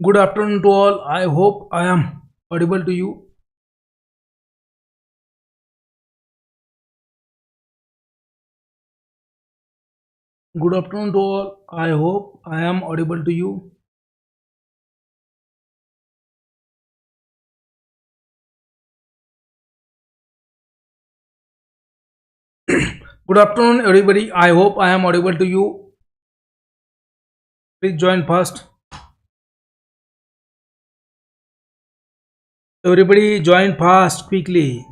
Good afternoon to all. I hope I am audible to you. Good afternoon to all. I hope I am audible to you. Good afternoon, everybody. I hope I am audible to you. Please join fast. Everybody join fast quickly.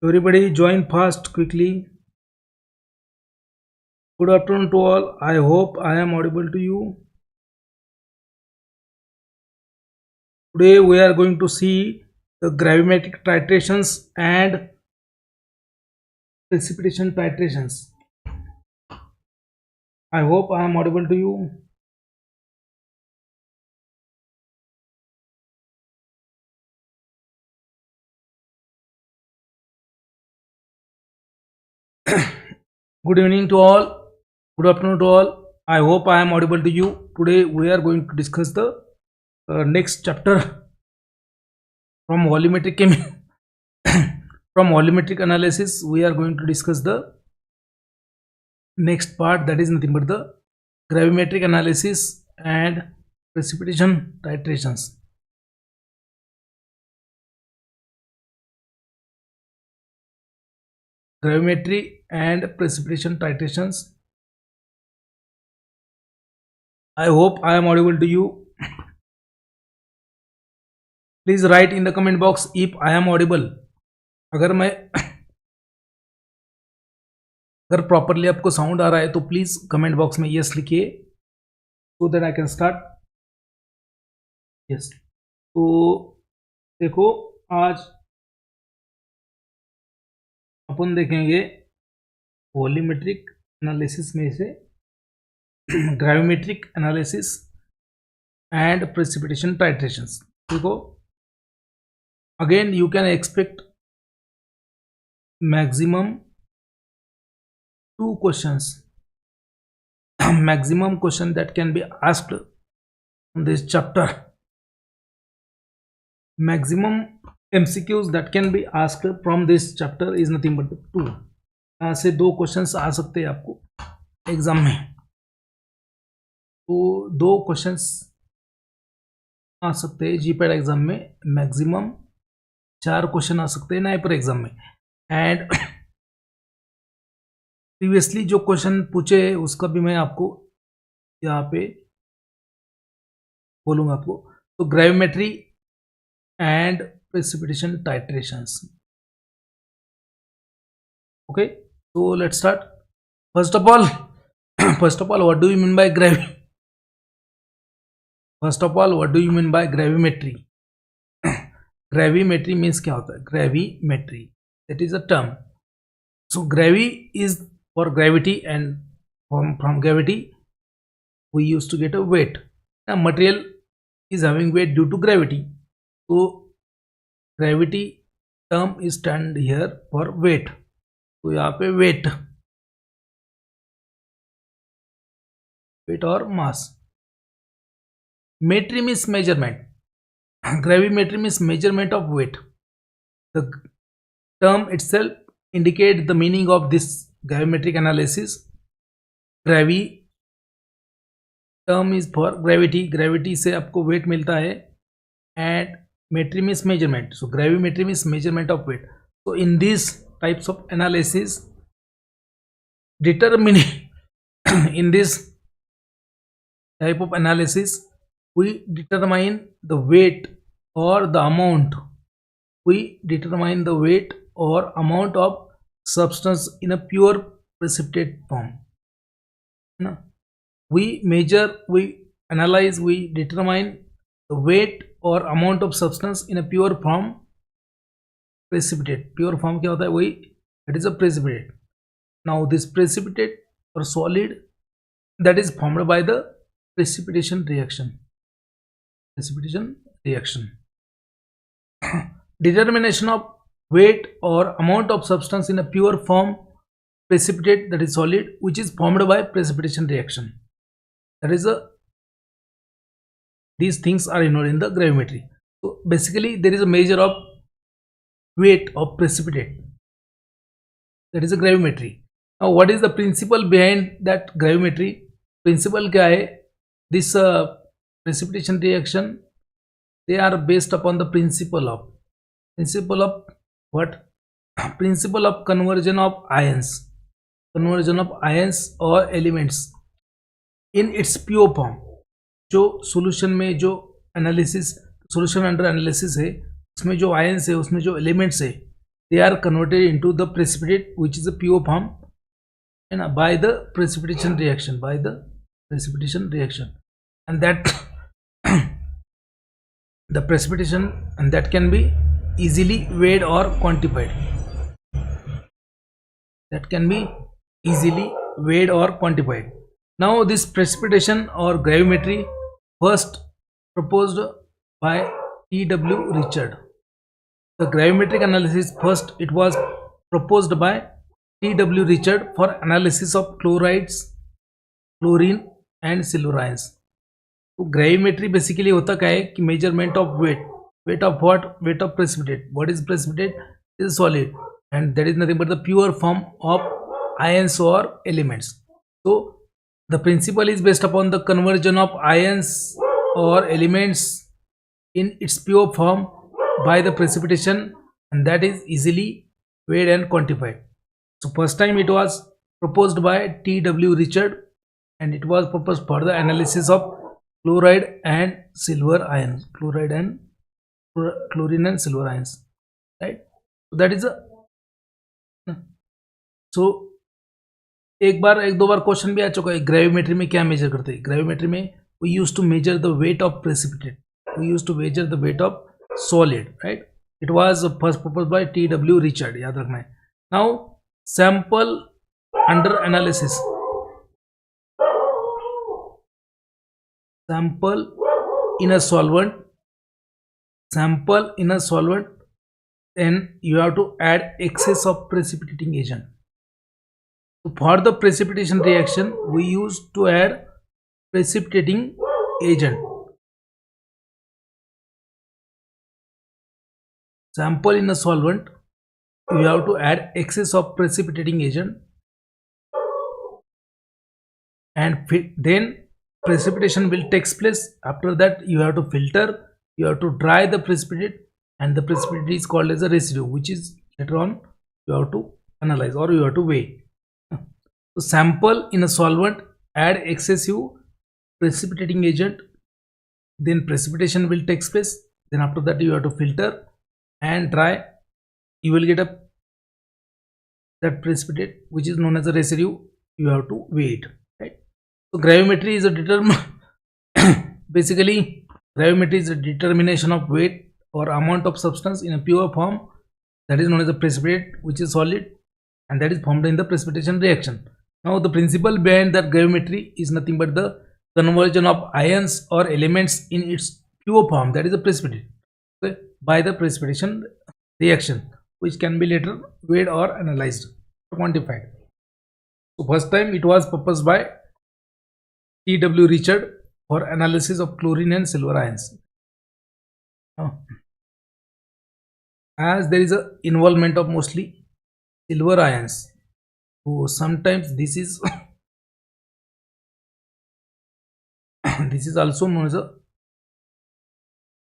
Everybody join fast quickly. Good afternoon to all. I hope I am audible to you. Today we are going to see the gravimetric titrations and precipitation titrations. I hope I am audible to you. Good evening to all. Good afternoon to all. I hope I am audible to you. Today we are going to discuss the next chapter from volumetric from volumetric analysis. We are going to discuss the next part, that is nothing but the gravimetric analysis and precipitation titrations. Gravimetry and precipitation titrations. I hope I am audible to you. Please write in the comment box if I am audible. अगर properly आपको sound आ रहा है तो please comment box में yes लिखिए, so that I can start. Yes, तो देखो आज अपन देखेंगे वॉल्यूमेट्रिक एनालिसिस में से gravimetric analysis and precipitation titrations. देखो again you can expect maximum 2 questions, maximum question that can be asked on this chapter. Maximum MCQs that can be asked from this chapter is nothing but 2. यहाँ से 2 questions आ सकते हैं आपको exam में. तो 2 questions आ सकते हैं जीपैट एग्जाम में. मैक्सिमम 4 क्वेश्चन आ सकते हैं नाइपर एग्जाम में. एंड प्रीवियसली जो क्वेश्चन पूछे उसका भी मैं आपको यहाँ पे बोलूँगा आपको. तो gravimetry and precipitation titrations. Okay, so let's start. First of all, what do you mean by gravimetry? Gravimetry means क्या होता है? Gravimetry, that is a term. So gravi is for gravity, and from gravity we used to get a weight. A material is having weight due to gravity. So gravity term is stand here for weight. तो यहाँ पे weight और mass. Metry means measurement. Gravimetry means measurement of weight. The term itself indicates the meaning of this gravimetric analysis. Gravi term is for gravity. Gravity से आपको weight मिलता है. And metry means measurement. So gravimetry means measurement of weight. So in these types of analysis, determining in this type of analysis we determine the weight or the amount. We determine the weight or amount of substance in a pure precipitate form. We measure, we analyze, we determine the weight or amount of substance in a pure form precipitate. Pure form क्या होता है? वही, that is a precipitate. Now this precipitate or solid that is formed by the precipitation reaction. Determination of weight or amount of substance in a pure form precipitate, that is solid, which is formed by precipitation reaction. That is a these things are involved in the gravimetry. So basically there is a measure of weight of precipitate, that is a gravimetry. Now what is the principle behind that gravimetry? Principle kya hai? This precipitation reaction, they are based upon the principle of what? Principle of conversion of ions or elements in its pure form. जो solution में जो analysis, solution under analysis है, उसमें जो ions है, उसमें जो elements है, they are converted into the precipitate which is a pure form, and by the precipitation reaction, and that the precipitation, and that can be easily weighed or quantified. Now this precipitation or gravimetry first proposed by T.W. Richard. The gravimetric analysis first, it was proposed by T.W. Richard for analysis of chlorides, chlorine and silver ions. तो gravimetry basically होता क्या है कि measurement of weight of what? Weight of precipitate. What is precipitate? It is solid, and that is nothing but the pure form of ions or elements. So the principle is based upon the conversion of ions or elements in its pure form by the precipitation, and that is easily weighed and quantified. So first time it was proposed by T.W. Richard, and it was proposed for the analysis of chloride and silver ions, chlorine and silver ions, right? So that is a, so एक दो बार question भी आ चुका है, gravimetry में क्या major करते हैं? Gravimetry में we used to measure the weight of precipitate, we used to measure the weight of solid, right? It was first proposed by T.W. Richard, याद रखना है. Now sample under analysis, sample in a solvent, then you have to add excess of precipitating agent. So for the precipitation reaction we used to add precipitating agent. Sample in a solvent, you have to add excess of precipitating agent, and then precipitation will take place. After that you have to filter, you have to dry the precipitate, and the precipitate is called as a residue, which is later on you have to analyze or you have to weigh. So sample in a solvent, add excessive precipitating agent, then precipitation will take place, then after that you have to filter and dry. You will get that precipitate which is known as a residue. You have to weigh it, right? So gravimetry is a basically gravimetry is a determination of weight or amount of substance in a pure form, that is known as a precipitate, which is solid, and that is formed in the precipitation reaction. Now the principle behind that gravimetry is nothing but the conversion of ions or elements in its pure form, that is a precipitate, okay, by the precipitation reaction, which can be later weighed or analyzed or quantified. So first time it was proposed by T.W. Richard for analysis of chlorine and silver ions. As there is a involvement of mostly silver ions, so sometimes this is this is also known as a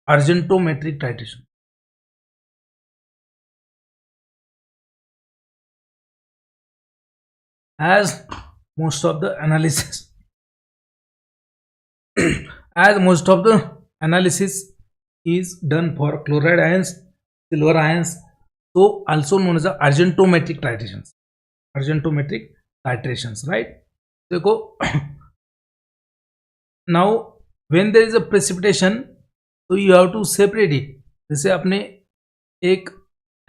argentometric titration. As most of the analysis is done for chloride ions, silver ions, so also known as the argentometric titrations, right? So now when there is a precipitation, so you have to separate it. जैसे आपने एक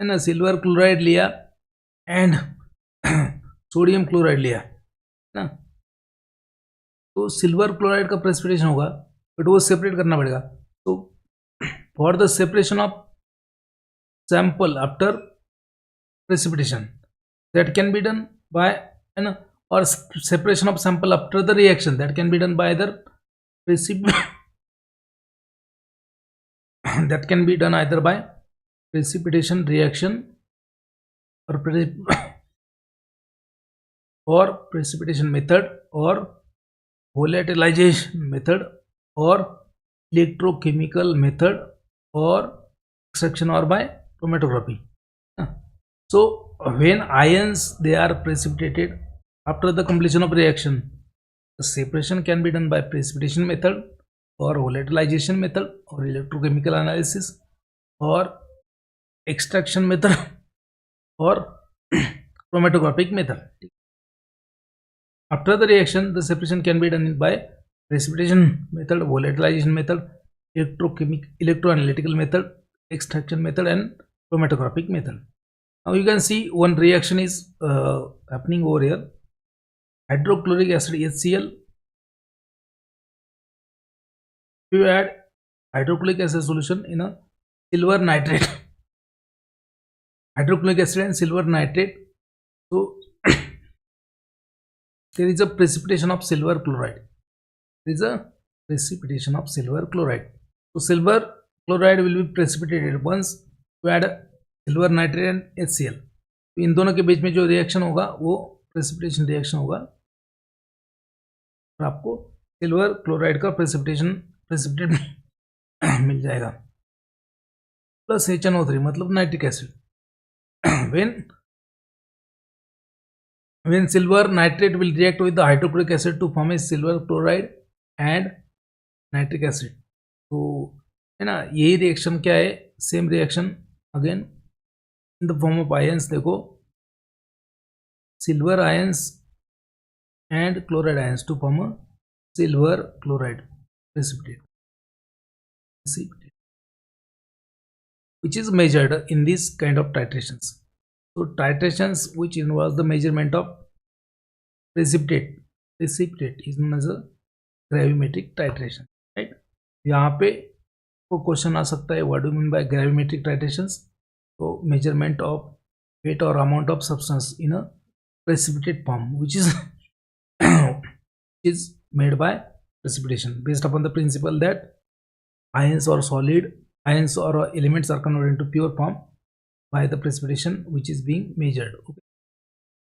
है ना silver chloride लिया and sodium chloride लिया ना, तो silver chloride का प्रेसिपिटेशन होगा, बट वो सेपरेट करना पड़ेगा. तो for the separation of sample after precipitation, that can be done by or separation of sample after the reaction, that can be done by either that can be done either by precipitation reaction or or precipitation method or volatilization method or electrochemical method or extraction or by chromatography. So when ions they are precipitated after the completion of reaction, the separation can be done by precipitation method or volatilization method or electrochemical analysis or extraction method or chromatographic method. After the reaction, the separation can be done by precipitation method, volatilization method, electroanalytical method, extraction method and chromatographic method. Now you can see one reaction is happening over here. Hydrochloric acid HCl. If you add hydrochloric acid solution in a silver nitrate, hydrochloric acid and silver nitrate, so there is a precipitation of silver chloride. There is a precipitation of silver chloride. So silver chloride will be precipitated once you add silver nitrate and HCl. तो इन दोनों के बीच में जो reaction होगा वो precipitation reaction होगा और आपको सिल्वर क्लोराइड का प्रेसिपिटेट मिल जाएगा प्लस HNO3 मतलब nitric acid. when silver nitrate will react with the hydrochloric acid to form a silver chloride and nitric acid. तो है ना, यही रिएक्शन क्या है, same reaction again in the form of ions. देखो silver ions and chloride ions to form a silver chloride precipitate which is measured in this kind of titrations. So titrations which involves the measurement of precipitate is known as a gravimetric titration, right? यहाँ पे को question आ सकता है what do mean by gravimetric titrations. तो measurement of weight or amount of substance in a precipitate form which is made by precipitation based upon the principle that ions or elements are converted into pure form by the precipitation which is being measured. Okay.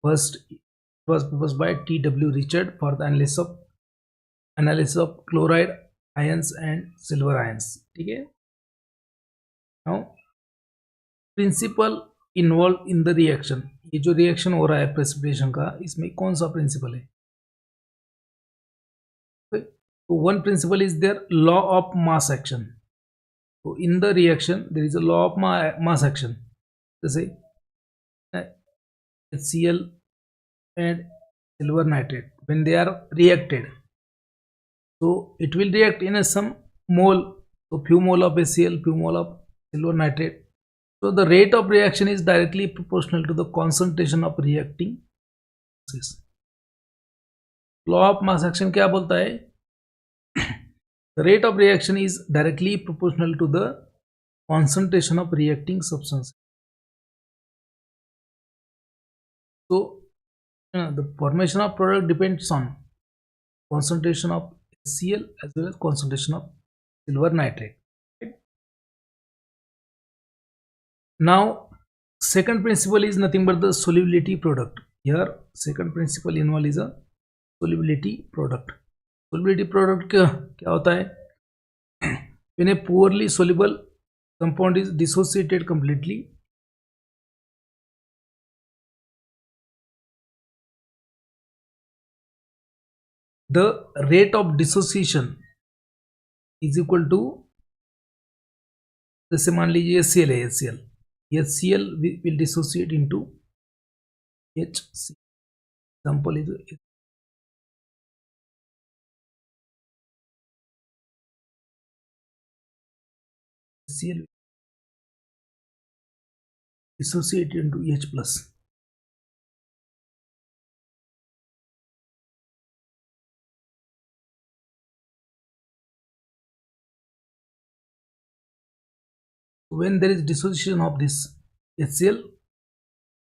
First it was proposed by T.W. Richard for the analysis of chloride ions and silver ions. ठीक है. Now principle involved in the reaction, ये जो reaction हो रहा है precipitation का, इसमें कौन सा प्रिंसिपल है? So one principle is there, law of mass action. So in the reaction there is a law of mass action. जैसे HCl and silver nitrate when they are reacted, so it will react in a some mole, so few mole of HCl, few mole of silver nitrate. So the rate of reaction is directly proportional to the concentration of reacting gases. Law of mass action क्या बोलता है? The rate of reaction is directly proportional to the concentration of reacting substance. So the formation of product depends on concentration of HCl as well as concentration of silver nitrate. Okay. Now second principle is nothing but the solubility product. Here second principle involved is a solubility product. Solubility product क्या होता है? When a poorly soluble compound is dissociated completely, the rate of dissociation is equal to, जैसे मान लीजिए HCl है, HCl will dissociate into HC. Example is HCl dissociate into H plus. When there is dissociation of this HCl,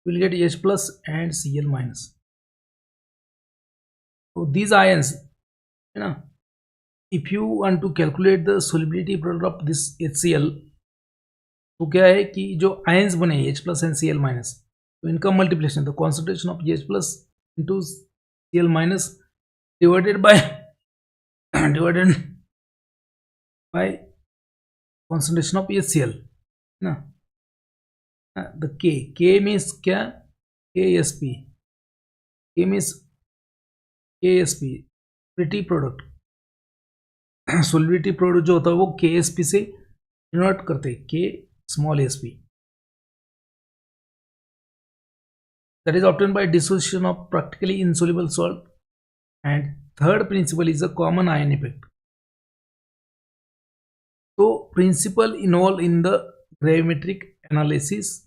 we will get H plus and Cl minus. So these ions, you know, if you want to calculate the solubility product of this HCl, तो क्या है कि जो ions बने H plus and Cl minus, तो इनका multiplication, the concentration of H plus into Cl minus divided by concentration of HCl ना. The K means क्या, KSP, K means KSP solubility product. Solubility product जो होता है वो KSP से denote करते हैं, K small sp, that is obtained by dissociation of practically insoluble salt. And third principle is a common ion effect. So principle involved in the gravimetric analysis,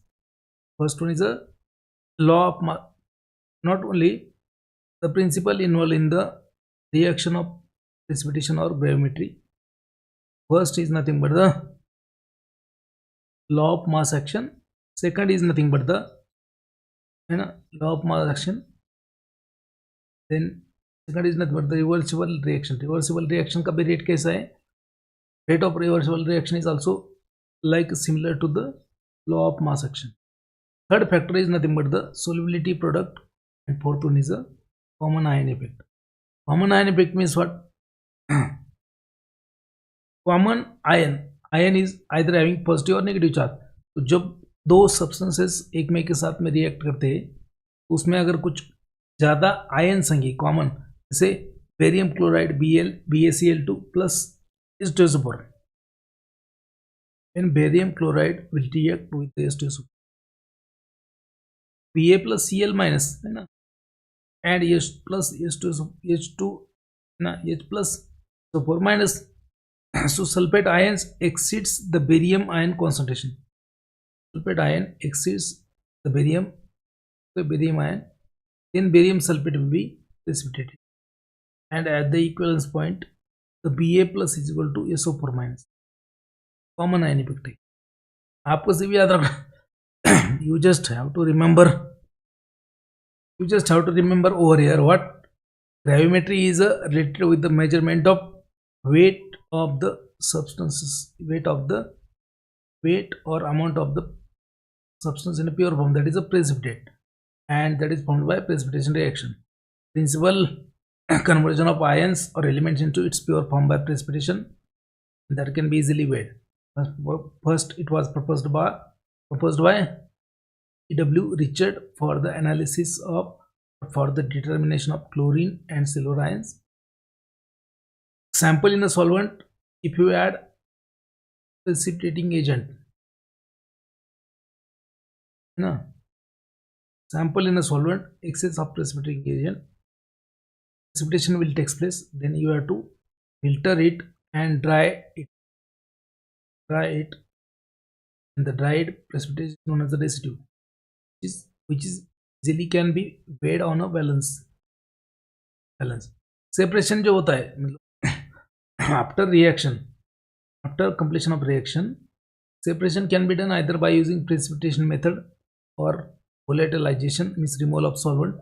first one is a law of not only the principle involved in the reaction of precipitation or gravimetry. First is nothing but the law of mass action. Second is nothing but the law of mass action. Then second is nothing but the reversible reaction. Reversible reaction का भी rate कैसा है? Rate of reversible reaction is also like similar to the law of mass action. Third factor is nothing but the solubility product, and fourth one is a common ion effect. Common ion effect means what? Common ion is either having positive और negative charge. तो जब दो substances एक में के साथ में react करते हैं तो उसमें अगर कुछ ज़्यादा आयन्स होंगे कॉमन, जैसे barium chloride BaCl2 plus H2SO4, when barium chloride will react with the H2SO4, Ba plus Cl minus है ना, and H plus H2 ना, H plus SO4 minus. So sulfate ions exceeds the barium ion concentration. Sulfate ion exceeds the barium ion, then barium sulfate will be precipitated, and at the equivalence point the Ba plus is equal to SO4 minus. Common ion effect है. आपको से भी याद रखना. You just have to remember over here what gravimetry is related with the measurement of weight of the substances, weight or amount of the substance in a pure form, that is a precipitate, and that is formed by precipitation reaction. Principal conversion of ions or elements into its pure form by precipitation, that can be easily weighed. First it was proposed by E.W. Richard for the analysis of, for the determination of chlorine and silver ions. Sample in a solvent, if you add precipitating agent, no, sample in a solvent, excess of precipitating agent, precipitation will take place. Then you have to filter it and dry it, and the dried precipitation is known as the residue, which is easily can be weighed on a balance. Separation जो होता है मतलब after completion of reaction, separation can be done either by using precipitation method or volatilization, means removal of solvent,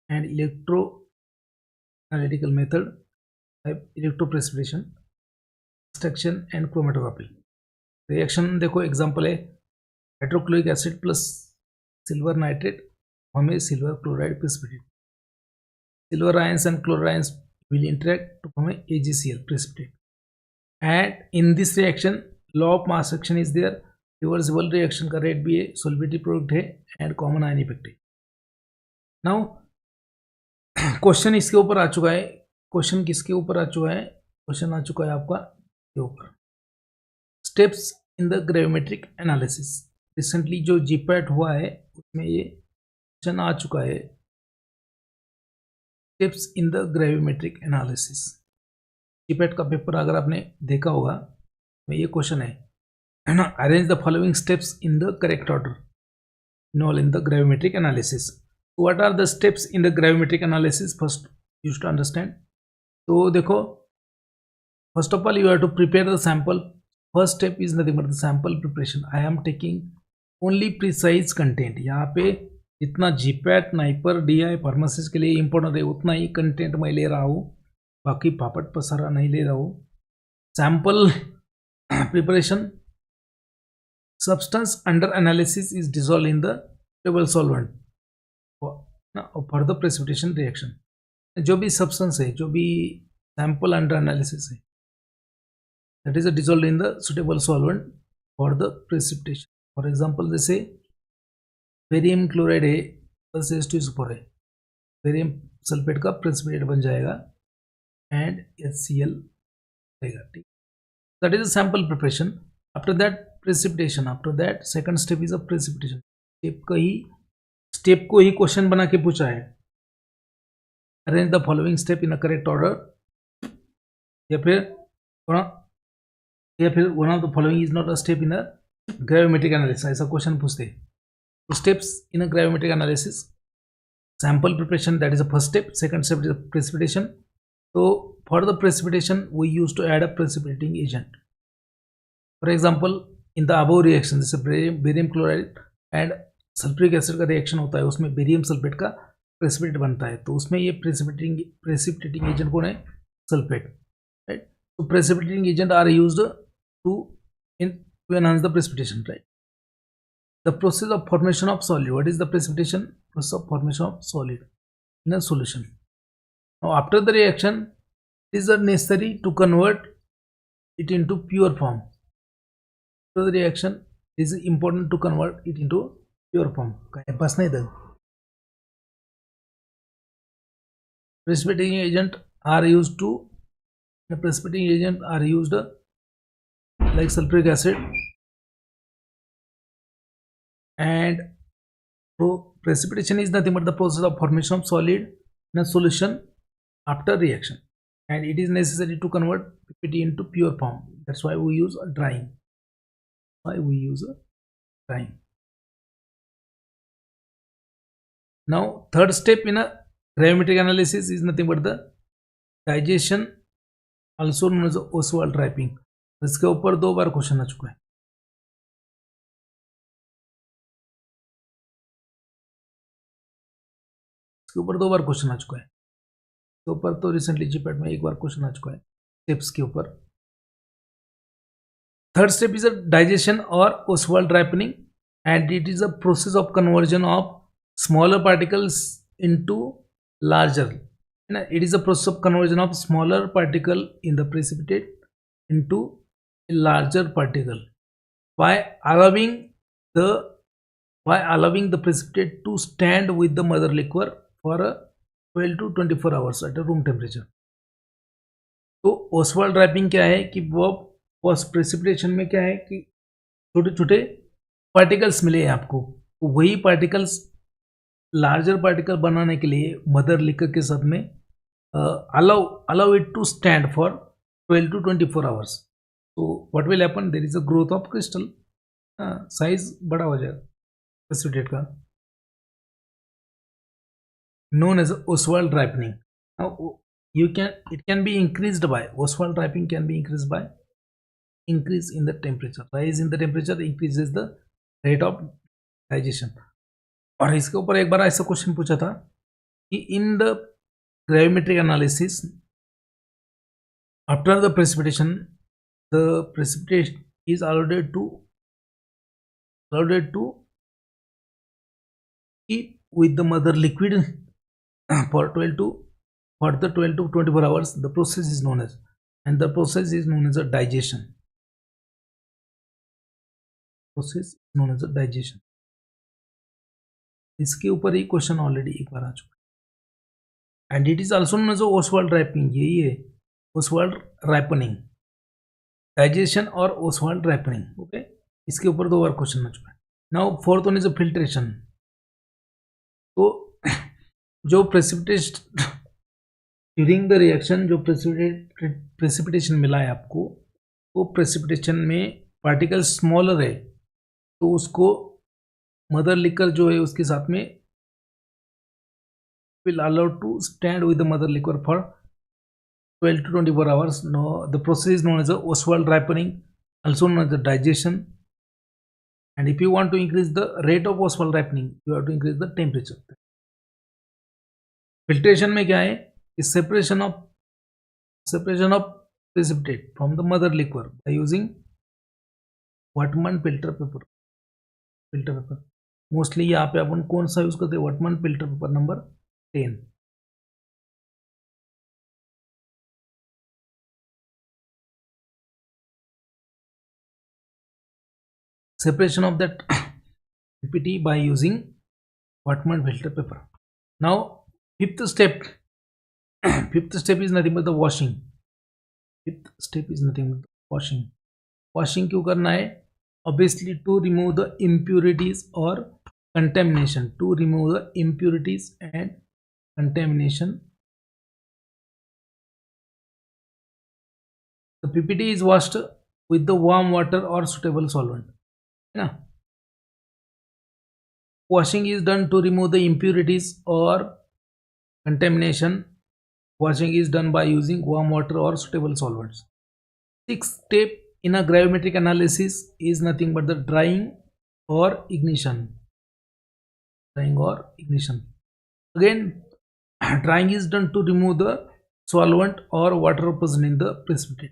and electroanalytical method like electroprecipitation, extraction and chromatography. Reaction देखो example है hydrochloric acid plus silver nitrate, हमें silver chloride precipitate. Silver ions and chloride ions will interact to form a AgCl precipitate, and in this reaction law of mass action is there, reversible reaction का rate भी है, solubility product है, and common ion effect है. Now question इसके ऊपर आ चुका है. Question किसके ऊपर आ चुका है? क्वेश्चन आ चुका है आपका के ऊपर steps in the gravimetric analysis. Recently जो GPAT हुआ है उसमें ये क्वेश्चन आ चुका है, steps in the gravimetric analysis. GPAT का पेपर अगर आपने देखा होगा तो ये क्वेश्चन है ना, arrange the following steps in the correct order involve in the gravimetric analysis. What are the steps in the gravimetric analysis? First you should understand. तो देखो, first of all you have to prepare the sample. First step is nothing but the sample preparation. I am taking only precise content. यहाँ पे जितना GPAT NIPER DI pharmacist के लिए important है उतना ही content मैं ले रहा हूँ. बाकी पापड़ पसारा नहीं ले रहा हूँ. Sample preparation. Substance under analysis is dissolved in the stable solvent for the precipitation reaction. जो भी substance है, जो भी sample under analysis है, that is dissolved in the suitable solvent for the precipitation. For example, जैसे barium chloride है plus H2SO4 है, barium sulphate का प्रेसिपिटेट बन जाएगा एंड HCl रहेगा. ठीक, that is a sample preparation. After that precipitation, after that second step is a precipitation. Step को ही question बना के पूछा है. Arrange the following step in a correct order, या फिर one of the following is not a step in a gravimetric analysis, ऐसा question पूछते हैं. तो steps in a gravimetric analysis, sample preparation, that is the first step. Second step is precipitation. तो for the precipitation we used to add a precipitating agent. For example, in the above reaction, जैसे barium chloride and sulphuric acid का reaction होता है, उसमें barium sulphate का precipitate बनता है, तो उसमें ये प्रेसिपिटेटिंग एजेंट कौन है? Sulphate, right. तो precipitating agent are used to enhance the precipitation, right. The process of formation of solid. What is the precipitation? Process of formation of solid in a solution. Now after the reaction, it is necessary to convert it into pure form. After the reaction, it is important to convert it into pure form. बस नहीं था. Precipitating agent are used to, the precipitating agent are used like sulfuric acid, and precipitation is nothing but the process of formation of solid in a solution after reaction, and it is necessary to convert PPT into pure form. That's why we use a drying. Now third step in a gravimetric analysis is nothing but the digestion, also known as Oswald wrapping. इसके ऊपर 2 बार question आ चुका है. इसके ऊपर 2 बार question आ चुका है. के ऊपर तो रिसेंटली जीपैट में 1 बार क्वेश्चन आ चुका है स्टेप्स के ऊपर. Third step is a digestion और Ostwald ripening, and it is a process of conversion of smaller particles into larger. It is a process of conversion of smaller particle in the precipitate into a larger particle by allowing the precipitate to stand with the mother liquor for a 12 to 24 hours at a room temperature. तो Oswald wrapping क्या है कि वो post precipitation में क्या है कि छोटे छोटे पार्टिकल्स मिले हैं आपको, तो वही पार्टिकल्स लार्जर पार्टिकल बनाने के लिए मदर लिकर के साथ में allow it to stand for 12 to 24 hours. तो what will happen, there is a growth of crystal, size बड़ा हो जाएगा प्रेसिपिटेट का, known as Oswald ripening. Now it can be increased by, Oswald ripening can be increased by increase in the temperature. Rise in the temperature increases the rate of digestion. और इसके ऊपर एक बार ऐसा question पूछा था कि in the gravimetric analysis after the precipitation, the precipitate is allowed to keep with the mother liquid for 12 to 24 hours. The process is known as a digestion. इसके ऊपर ही क्वेश्चन ऑलरेडी एक बार आ चुका है, and it is also known as Ostwald ripening. यही है Ostwald ripening, digestion और Ostwald ripening. Okay, इसके ऊपर 2 बार क्वेश्चन आ चुका है. Now fourth one is a filtration. तो जो प्रेसिपिटेशन ड्यूरिंग द रिएक्शन, जो प्रेसिपिटेशन मिला है आपको, वो प्रेसिपिटेशन में पार्टिकल स्मॉलर है, तो उसको मदर लिकर जो है उसके साथ में will allow to stand with the mother liquor for 12 to 24 hours. No, the process is known as the Oswald ripening, also known as the digestion. And if you want to increase the rate of Oswald ripening, you have to increase the temperature. Filtration में क्या है, is separation of separation of precipitate from the mother liquor by using Whatman filter paper. Mostly यहाँ पे अपन कौन सा use करते हैं? Whatman filter paper number 10. Separation of that PPT by using Whatman filter paper. Now fifth step is nothing but the washing. Fifth step is nothing but washing. Washing क्यों करना है? Obviously to remove the impurities or contamination. To remove the impurities and contamination. The PPT is washed with the warm water or suitable solvent. Yeah. Washing is done to remove the impurities or contamination. Washing is done by using warm water or suitable solvents. Sixth step in a gravimetric analysis is nothing but the drying or ignition. Again, drying is done to remove the solvent or water present in the precipitate.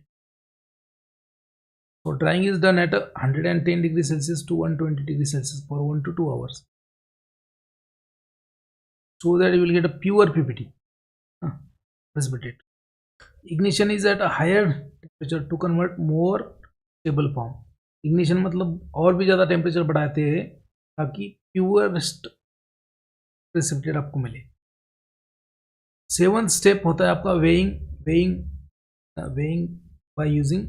So drying is done at 110 degrees Celsius to 120 degrees Celsius for 1 to 2 hours, so that you will get a pure PPT precipitate. Ignition is at a higher temperature to convert more stable form. Ignition मतलब और भी ज़्यादा temperature बढ़ाते हैं ताकि purest precipitate आपको मिले. Seventh step होता है आपका weighing by using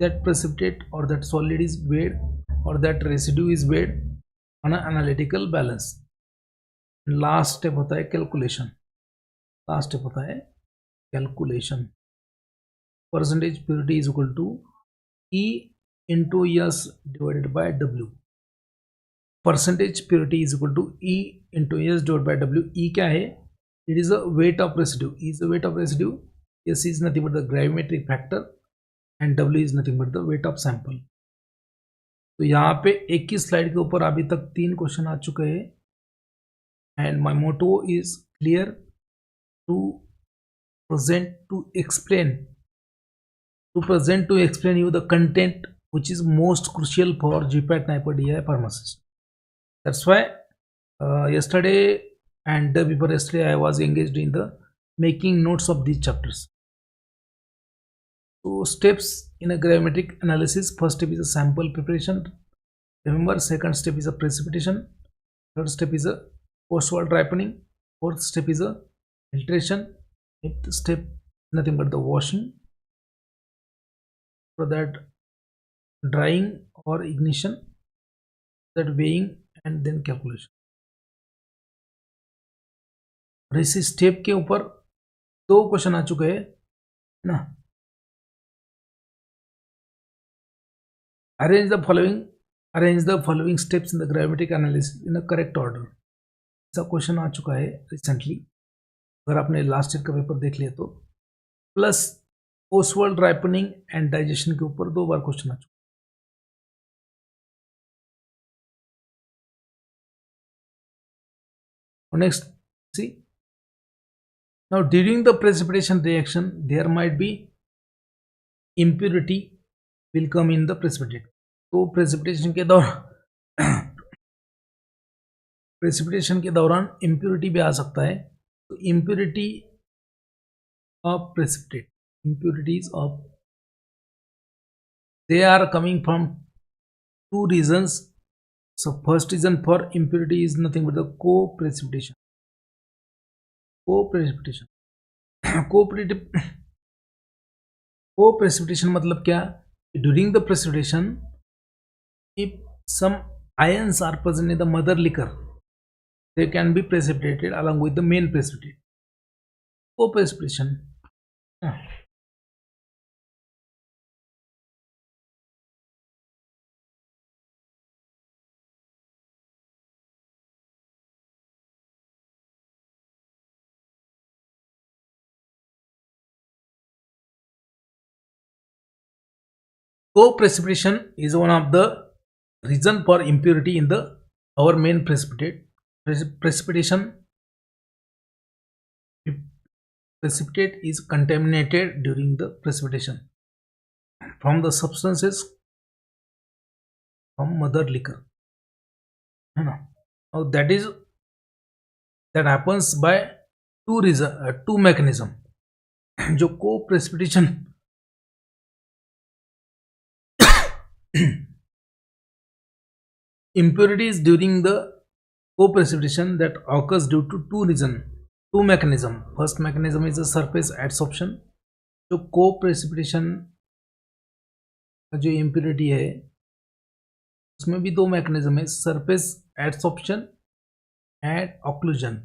that precipitate or that solid is weighed or that residue is weighed on an analytical balance. Last step होता है calculation. Percentage purity is equal to E into S divided by W. Percentage purity is equal to E into S divided by W. E क्या है? It is the weight of residue. E is the weight of residue. S is nothing but the gravimetric factor and W is nothing but the weight of sample. तो यहाँ पे एक ही slide के ऊपर अभी तक 3 क्वेश्चन आ चुके हैं and my motto is clear: to present to explain you the content which is most crucial for GPAT Niper DI Pharmacist. That's why yesterday and the before yesterday I was engaged in the making notes of these chapters. So steps in a gravimetric analysis: first step is a sample preparation, remember. Second step is a precipitation. Third step is a post-walt ripening. Fourth step is a filtration. Fifth step nothing but the washing. For that drying or ignition, that weighing and then calculation. और इसी step के ऊपर 2 question आ चुके हैं ना. Arrange the following steps in the gravimetric analysis in a correct order. ऐसा question आ चुका है रिसेंटली, अगर आपने लास्ट ईयर का पेपर देख लिया तो. Plus Ostwald ripening and digestion के ऊपर 2 बार क्वेश्चन आ चुका. Next see, now during the precipitation reaction there might be impurity will come in the precipitate. तो precipitation के दौरान impurity भी आ सकता है. तो impurity of precipitate, impurities of, they are coming from 2 reasons. So first reason for impurity is nothing but the co-precipitation. Co-precipitation मतलब क्या? During the precipitation, if some ions are present in the mother liquor, they can be precipitated along with the main precipitate. Co-precipitation. Co-precipitation is one of the reason for impurity in the our main precipitate. Precipitation precipitate is contaminated during the precipitation from the substances from mother liquor, है ना. Now that happens by two mechanism. जो को precipitation impurities during the co-precipitation that occurs due to two mechanism. First mechanism is the surface adsorption. जो co-precipitation का जो impurity है उसमें भी दो मैकेनिज्म है, सरफेस एडसॉर्प्शन एंड ऑक्लूजन.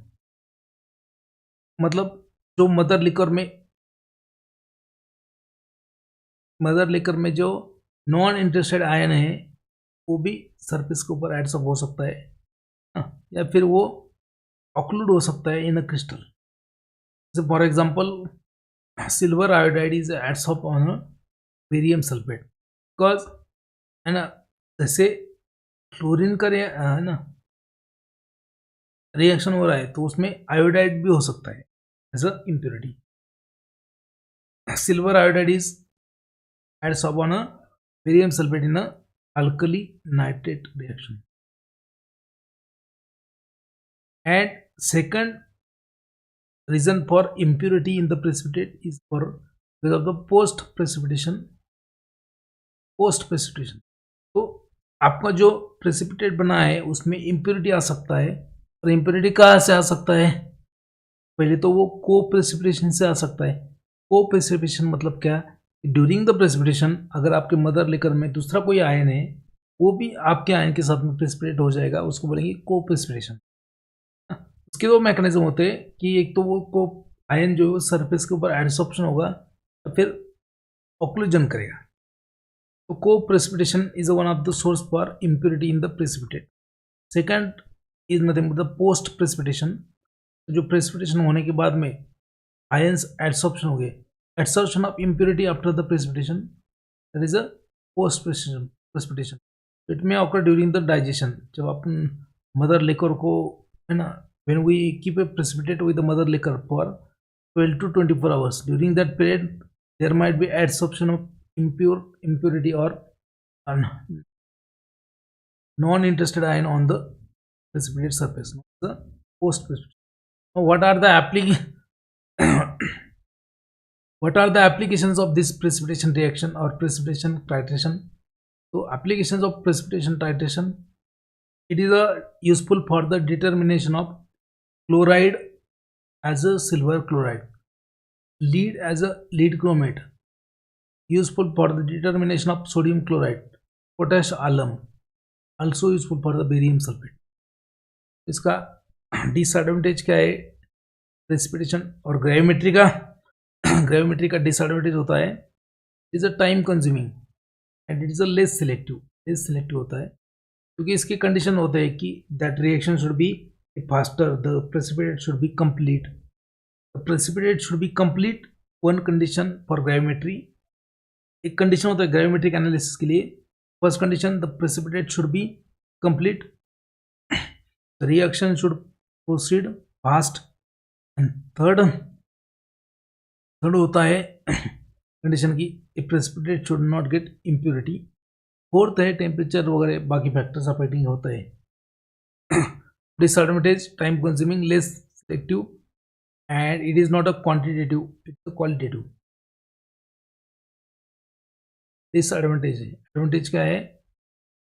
मतलब जो मदर लिकर में जो नॉन इंटरेस्टेड आयन है वो भी सरफेस के ऊपर एडसॉर्ब हो सकता है, या फिर वो ऑक्लूड हो सकता है इन अ क्रिस्टल. जैसे for example silver iodide is adsorb on barium sulphate, because है ना, जैसे क्लोरीन का है ना रिएक्शन हो रहा है तो उसमें आयोडाइड भी हो सकता है as a impurity. Silver iodide is adsorb on a barium sulphate in a alkali nitrate reaction. And second reason for impurity in the precipitate is because of the post precipitation. तो आपका जो precipitate बना है उसमें impurity आ सकता है, और impurity कहाँ से आ सकता है? पहले तो वो को प्रेसिपिटेशन से आ सकता है. को प्रेसिपिटेशन मतलब क्या? ड्यूरिंग द प्रेसिपिटेशन अगर आपके मदर लिकर में दूसरा कोई आयन है वो भी आपके आयन के साथ में प्रेसिपिटेट हो जाएगा, उसको बोलेंगे को प्रेसिपिटेशन. उसके दो मैकेनिज्म होते हैं कि एक तो वो को आयन जो है सरफेस के ऊपर एडसॉर्प्शन होगा या फिर ऑक्लूजन करेगा. तो को precipitation is one of the source for impurity in the precipitate. Second is nothing but the post precipitation. जो प्रेसिपिटेशन होने के बाद में आयन्स एडसॉर्प्शन हो गए, adsorption of impurity after the precipitation, that is a post precipitation. It may occur during the digestion. जब अपन mother liquor को है ना, when we keep a precipitate with the mother liquor for 12 to 24 hours, during that period there might be adsorption of impurity or non-interested ion on the precipitate surface, the post precipitation. Now what are the applications of this precipitation reaction or precipitation titration? So applications of precipitation titration, it is useful for the determination of chloride as a silver chloride, lead as a lead chromate, useful for the determination of sodium chloride, potash alum, also useful for the barium sulfate. इसका disadvantage क्या है precipitation और gravimetry का? Gravimetry का disadvantage होता है is a time consuming and it is a less selective होता है, क्योंकि इसके कंडीशन होते हैं कि that reaction should be faster, the precipitate should be complete. The precipitate should be complete, one condition for gravimetry. एक कंडीशन होता है ग्रेविमेट्रिक एनालिसिस के लिए. First condition, the precipitate should be complete, reaction should proceed fast. And third होता है condition की precipitate should not gate impurity. Fourth है temperature वगैरह बाकी फैक्टर्स अफेक्टिंग होता है. Disadvantage, time consuming, less selective, and it is not a quantitative, it's a qualitative. Disadvantage है. Advantage क्या है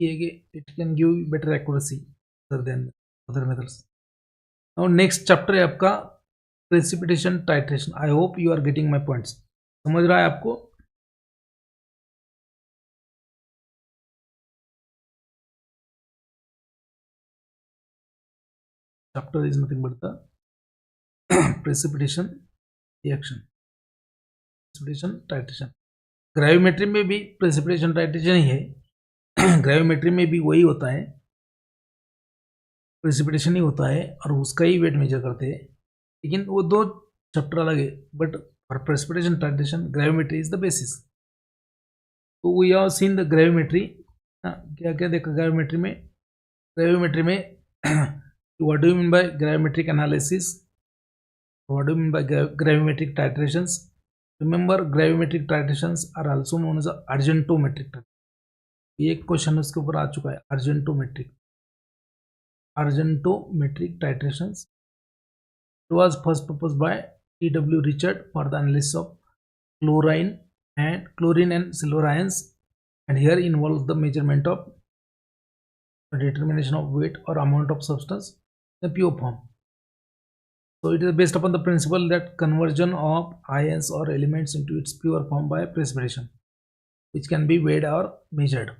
कि it can give better accuracy other than other methods. Now next chapter है आपका precipitation titration. I hope you are getting my points. समझ रहा है आपको? Chapter is nothing but the precipitation reaction, precipitation titration. Gravimetry में भी precipitation titration ही है. Gravimetry में भी वही होता है, प्रेसिपिटेशन ही होता है और उसका ही वेट मेजर करते हैं, लेकिन वो दो चैप्टर अलग है. But for precipitation titration gravimetry is the basis. तो we have seen the gravimetry. क्या क्या देखा ग्रेविमेट्री में? ग्रेविमेट्री में what do you mean by gravimetric analysis? What do you mean by gravimetric titrations? Remember, gravimetric titrations are also known as argentometric titration. एक question उसके ऊपर आ चुका है, argentometric titrations. It was first proposed by T.W. Richard for the analysis of chlorine and silver ions, and here involves the measurement of determination of weight or amount of substance in the pure form. So it is based upon the principle that conversion of ions or elements into its pure form by precipitation, which can be weighed or measured.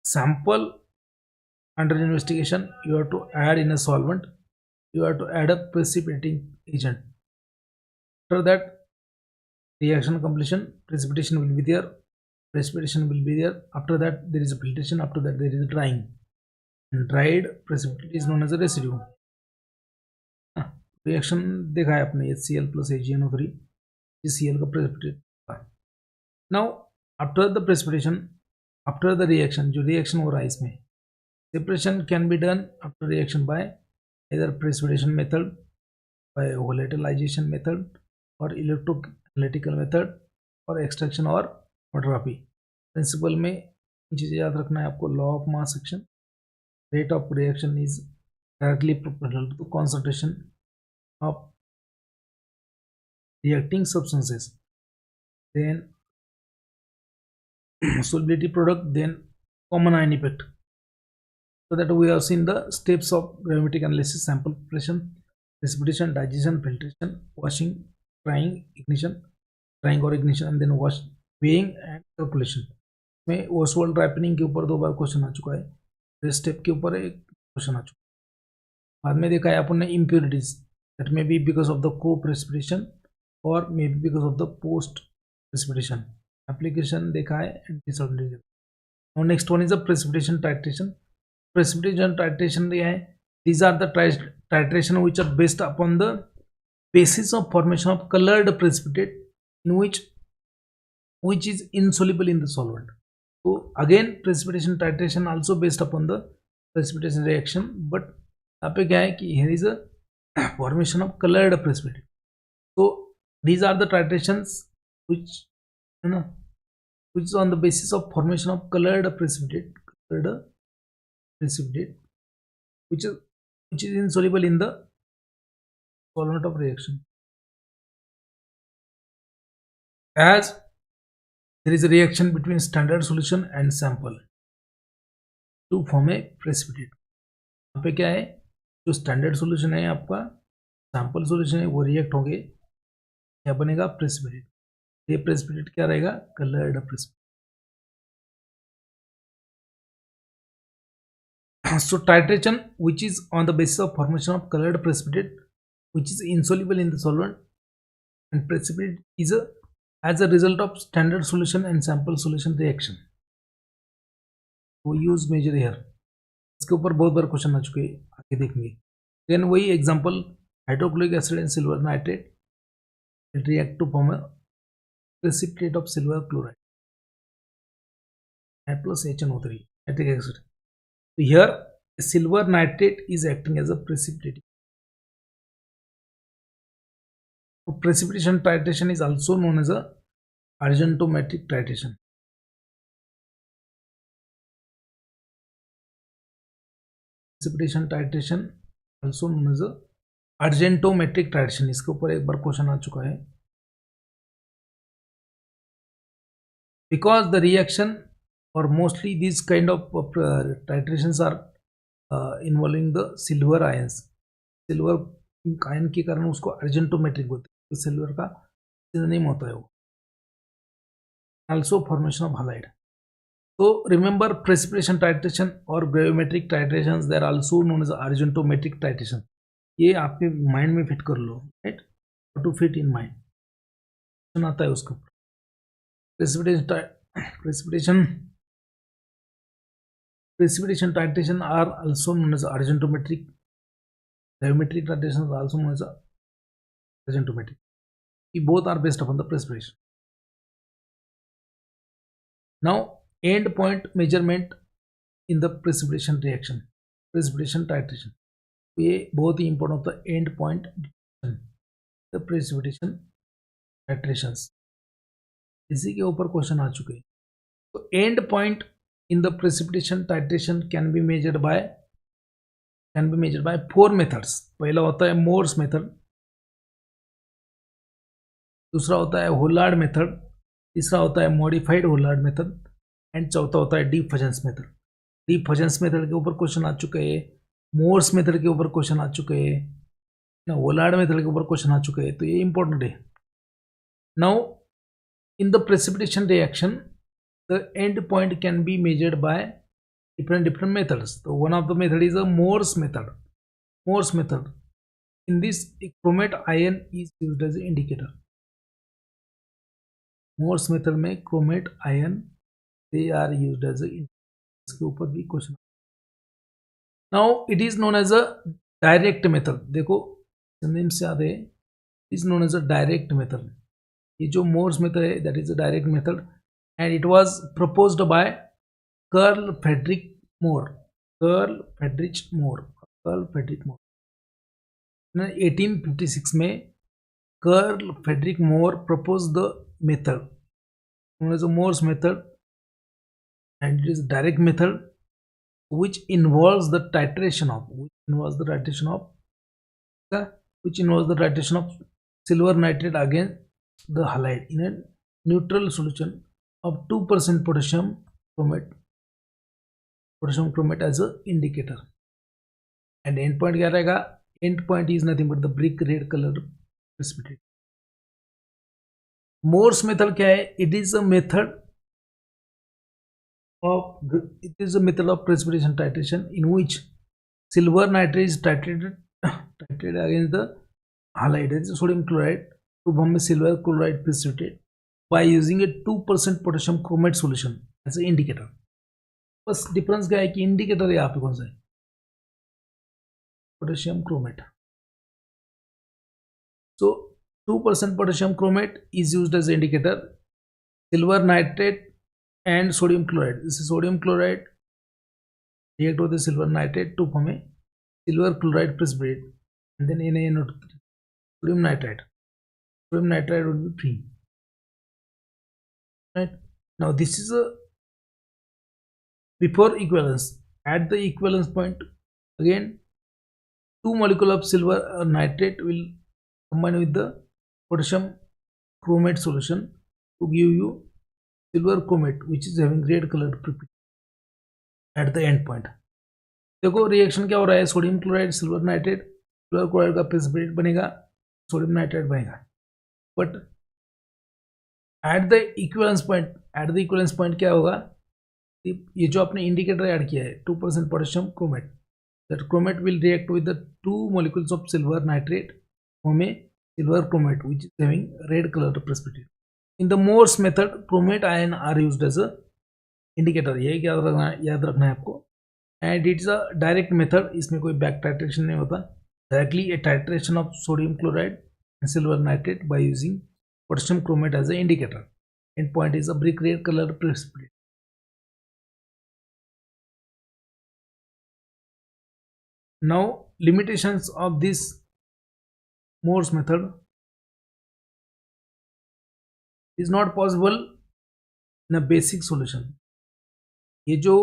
Sample under investigation, you have to add in a solvent, you have to add a precipitating agent. After that, reaction completion, precipitation will be there, precipitation will be there. After that, there is a filtration. After that, there is a drying, and dried precipitate is known as a residue. Reaction देखा है आपने, HCl plus AgNO3 GCl का precipitate. Now after the precipitation, after the reaction, जो reaction हो रहा है इसमें, separation can be done after reaction by either precipitation method, by volatilization method, or electrolytical method, or extraction or chromatography. Principle में चीज़ें याद रखना है आपको. Law of mass action, rate of reaction is directly proportional to concentration of reacting substances, then solubility product, then common ion effect. So that we have seen the steps of gravimetric analysis: sample preparation, precipitation, digestion, filtration, washing, drying, ignition, drying or ignition, and then weighing and calculation. में Oswald ripening के ऊपर 2 बार question आ चुका है, इस step के ऊपर एक क्वेश्चन आ चुका है. बाद में देखा है अपन ने impurities, that may be because of the co-precipitation or maybe because of the post precipitation. Application देखा है and disadvantage. Now next one is the precipitation titration. Precipitation titration है, these are the titration which are based upon the basis of formation of colored precipitate in which is insoluble in the solvent. So again precipitation titration also based upon the precipitation reaction, but यहाँ पे क्या है कि here is a formation of colored precipitate. So these are the titrations which is on the basis of formation of colored precipitate, which is insoluble in the solvent of reaction. As there is a reaction between standard solution and sample to form a precipitate. यहाँ पे क्या है, जो standard solution है आपका, sample solution है, वो react होंगे, क्या बनेगा, प्रेसिपिटेट. ये प्रेसिपिटेट क्या रहेगा, coloured precipitate. So titration which is on the basis of formation of colored precipitate which is insoluble in the solvent, and precipitate is as a result of standard solution and sample solution reaction. वो use major hair, इसके ऊपर बहुत बार question आ चुके हैं, आगे देखेंगे. Then वही example, hydrochloric acid and silver nitrate it react to form a precipitate of silver chloride and plus HNO3 nitric acid. So here silver nitrate is acting as a precipitate. So precipitation titration is also known as a argentometric titration. Precipitation titration also known as a argentometric titration. इसके ऊपर एक बार question आ चुका है. Because the reaction or mostly these kind of titrations are involving the silver ions. Silver ion के कारण उसको argentometric बोलते हैं, तो सिल्वर का सिनोनिम होता है वो. Also formation of halide. So remember precipitation titration or gravimetric titrations, they are also known as argentometric titration. ये आपके माइंड में फिट कर लो, right, to fit in mind. आता है उसके ऊपर. precipitation titration are also known as argentometric. Gravimetric titration are also known as argentometric. Both are based upon the precipitation. Now end point measurement in the precipitation reaction, precipitation titration. ये बहुत ही important होता है, and point detection. The precipitation titrations, इसी के ऊपर question आ चुके हैं। तो and point in the precipitation titration can be measured by 4 methods. पहला होता है मोर्स मेथड, दूसरा होता है होलार्ड मेथड, तीसरा होता है मॉडिफाइड होलार्ड मेथड एंड चौथा होता है डिफजन्स मेथड। डिफजन्स मेथड के ऊपर क्वेश्चन आ चुके हैं, मोर्स मेथड के ऊपर क्वेश्चन आ चुके हैं ना, होलार्ड मेथड के ऊपर क्वेश्चन आ चुके हैं, तो ये इंपॉर्टेंट है। Now in the precipitation reaction the end point can be measured by different methods. So one of the method is a Morse method. Morse method. In this, a chromate ion is used as an indicator. Morse method में chromate ion they are used as a indicator. इसके ऊपर भी question. Now it is known as a direct method. देखो synonym से याद है, it is known as a direct method. ये जो Morse method है, that is a direct method. And it was proposed by Carl Friedrich Moore. In 1856 में Carl Friedrich Moore proposed the method known as the Morse method, and it is a direct method which involves the titration of silver nitrate against the halide in a neutral solution of 2% potassium chromate as a indicator. And end point क्या रहेगा? End point is nothing but the brick red color precipitate. Morse method क्या है? It is a method of precipitation titration in which silver nitrate is titrated against the halide, that is sodium chloride, to form a silver chloride precipitate by using a 2% potassium chromate solution as an indicator. बस difference क्या है कि indicator यहाँ पे कौन सा है? Potassium chromate. So 2% potassium chromate is used as an indicator. Silver nitrate and sodium chloride. This is sodium chloride react with the silver nitrate to form a silver chloride precipitate, and then NaNO3 sodium nitrite. Sodium nitrite would be free. Right now this is a before equivalence. At the equivalence point, again 2 molecules of silver nitrate will combine with the potassium chromate solution to give you silver chromate which is having red colored precipitate at the end point. देखो reaction क्या हो रहा है? Sodium chloride silver nitrate, silver chloride का precipitate बनेगा, sodium nitrate बनेगा, but at the equivalence point क्या होगा? ये जो आपने इंडिकेटर ऐड किया है 2% potassium chromate, that chromate will react with the 2 molecules of silver nitrate form a silver chromate which is having red colour precipitate. In the Mohr's method chromate ion are used as a indicator. ये याद रखना है आपको. And it is a direct method, इसमें कोई back titration नहीं होता. Directly a titration of sodium chloride and silver nitrate by using potassium chromate as an indicator. End point is a brick red color precipitate. Now limitations of this Morse method is not possible in a basic solution. ये जो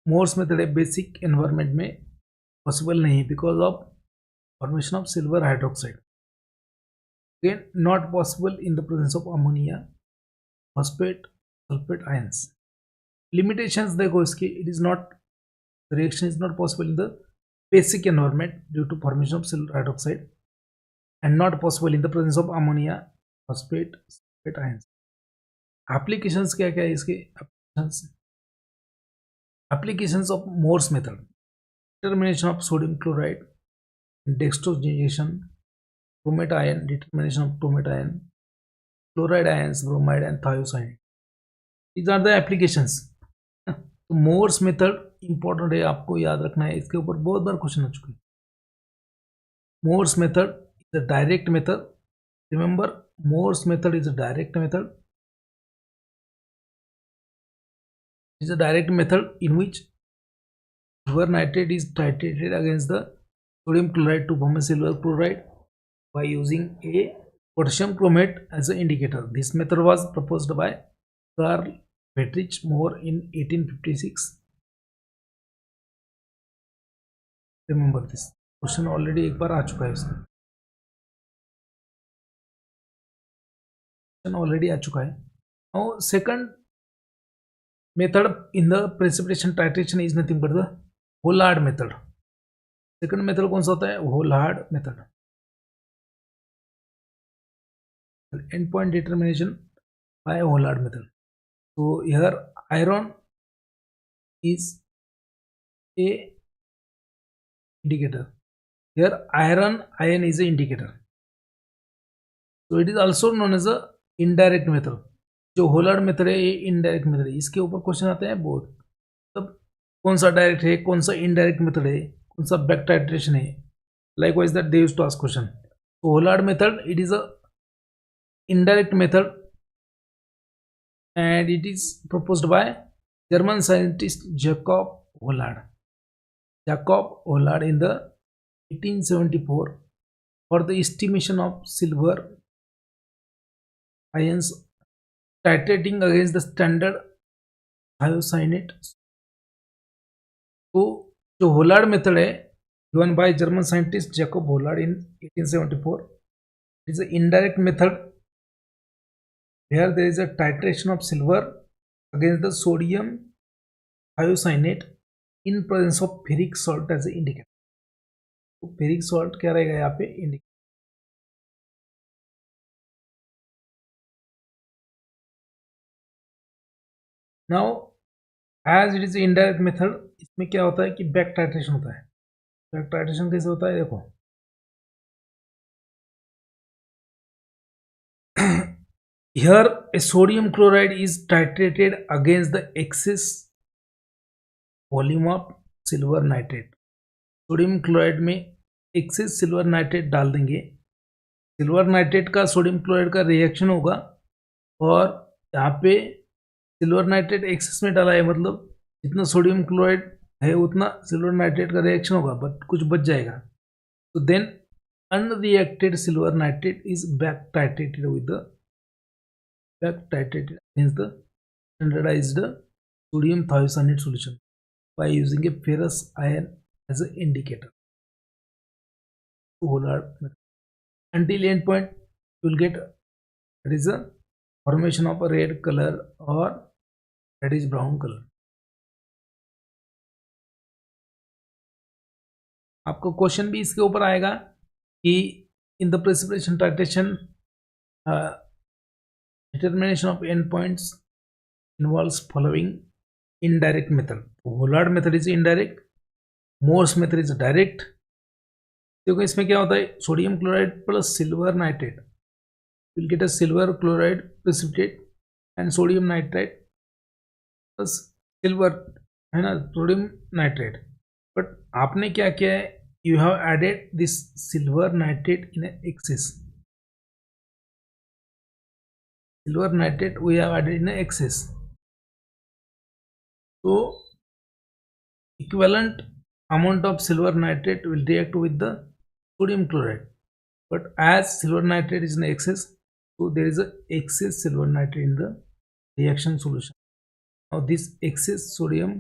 Morse method है basic environment में possible नहीं because of formation of silver hydroxide. Again, not possible in the presence of ammonia, phosphate, sulfate ions. Limitations देखो इसके, it is not, the reaction is not possible in the basic environment due to formation of silver hydroxide, and not possible in the presence of ammonia, phosphate, sulfate ions. Applications क्या क्या है इसके? Applications of Morse method: determination of sodium chloride, dextrogenation, chromate ion, determination of chromate ion, chloride ions, bromide and thiocyanate. These are the applications. तो Morse method important है, आपको याद रखना है. इसके ऊपर बहुत बार क्वेश्चन आ चुके हैं. Morse method is a direct method. Remember, Morse method is a direct method. It is a direct method in which silver nitrate is titrated against the sodium chloride to form a silver chloride. by using a potassium chromate as an indicator. This method was proposed by Carl Friedrich Mohr in 1856. Remember this question already एक बार आ चुका है इसमें, question already आ चुका है. Now second method in the precipitation titration is nothing but the Hollard method. Second method कौन सा होता है? Hollard method. Endpoint determination by Hollard method. So here iron is a indicator. Here iron is a indicator. So it is also known as a indirect method. जो Hollard method है ये indirect method है. इसके ऊपर question आते हैं बहुत, तब कौन सा डायरेक्ट है, कौन सा इनडायरेक्ट मेथड है, कौन सा बैक टाइट्रेशन है. Likewise that they used to ask question. So Hollard method, it is a indirect method and it is proposed by German scientist Jacob Hollard. Jacob Hollard in the 1874 for the estimation of silver ions titrating against the standard thiocyanate. तो जो Hollard method है given by German scientist Jacob Hollard in 1874, it is an indirect method where there is a titration of silver against the sodium thiocyanate in presence of ferric salt as an indicator. तो ferric salt क्या रहेगा यहाँ पे? indicator. Now as it is indirect method, इसमें क्या होता है कि बैक टाइट्रेशन होता है. बैक टाइट्रेशन कैसे होता है? देखो here a sodium chloride is titrated against the excess volume of silver nitrate. Sodium chloride में एक्सेस सिल्वर नाइट्रेट डाल देंगे. सिल्वर नाइट्रेट का सोडियम क्लोराइड का रिएक्शन होगा और यहाँ पे सिल्वर नाइट्रेट एक्सेस में डाला है, मतलब जितना सोडियम क्लोराइड है उतना सिल्वर नाइट्रेट का रिएक्शन होगा, बट कुछ बच जाएगा. तो then unreacted silver nitrate is back titrated with the against the standardized sodium thiocyanate solution by using a ferrous iron as an indicator. Until end point you will get that is a formation of a red color or reddish brown color. आपको question भी इसके ऊपर आएगा कि in the precipitation titration determination of endpoints involves following indirect method. Hollard method is indirect, Morse method is direct. देखो इसमें क्या होता है, sodium chloride plus silver nitrate will get a silver chloride precipitate and sodium nitrate plus silver है ना, sodium nitrate. But आपने क्या किया है, you have added this silver nitrate in excess. Silver nitrate we have added in excess, so equivalent amount of silver nitrate will react with the sodium chloride, but as silver nitrate is in excess, so there is a excess silver nitrate in the reaction solution. Now this excess sodium